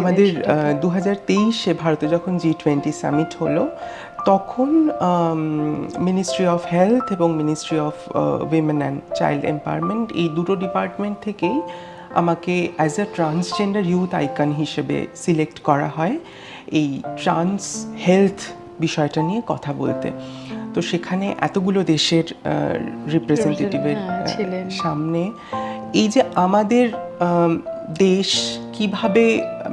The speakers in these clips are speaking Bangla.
আমাদের 2023-এ ভারতে যখন G20 সামিট হলো, তখন মিনিস্ট্রি অফ হেলথ এবং ministry of women and child empowerment, এই দুটো ডিপার্টমেন্ট থেকেই আমাকে as a transgender youth icon হিসেবে সিলেক্ট করা হয় এই ট্রান্স হেলথ বিষয়টা নিয়ে কথা বলতে। তো সেখানে এতগুলো দেশের রিপ্রেজেন্টেটিভের সামনে এই যে আমাদের দেশ কিভাবে,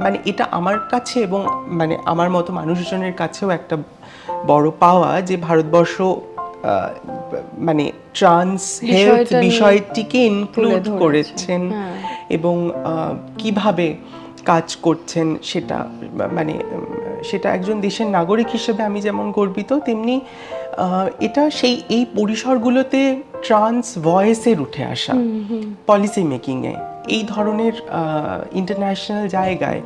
মানে এটা আমার কাছে এবং মানে আমার মতো মানুষজনের কাছেও একটা বড় পাওয়া যে ভারতবর্ষ মানে ট্রান্স হেলথ বিষয়টিকে ইনক্লুড করেছেন এবং কিভাবে কাজ করছেন সেটা, মানে সেটা একজন দেশের নাগরিক হিসেবে আমি যেমন গর্বিত, তেমনি এটা সেই এই পরিসরগুলোতে ট্রান্স ভয়েসের উঠে আসা পলিসি মেকিংয়ে এই ধরনের ইন্টারন্যাশনাল জায়গায়,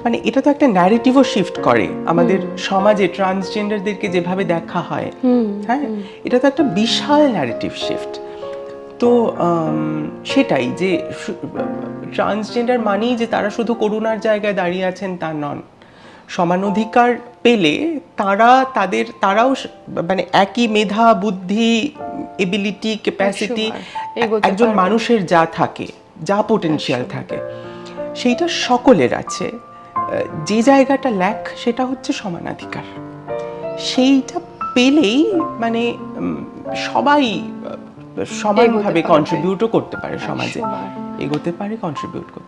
মানে এটা তো একটা ন্যারেটিভও শিফট করে আমাদের সমাজে ট্রান্সজেন্ডারদেরকে যেভাবে দেখা হয়। হ্যাঁ, এটা তো একটা বিশাল ন্যারেটিভ শিফট। তো সেটাই যে ট্রান্সজেন্ডার মানেই যে তারা শুধু করুণার জায়গায় দাঁড়িয়ে আছেন তা নন, সমান অধিকার পেলে তারাও মানে একই মেধা, বুদ্ধি, এবিলিটি, ক্যাপাসিটি একজন মানুষের যা থাকে, যা পোটেনশিয়াল থাকে, সেইটা সকলের আছে। যে জায়গাটা ল্যাক সেটা হচ্ছে সমানাধিকার। সেইটা পেলেই মানে সবাই সমানভাবে কন্ট্রিবিউটও করতে পারে, সমাজে এগোতে পারে, কন্ট্রিবিউট করতে পারে।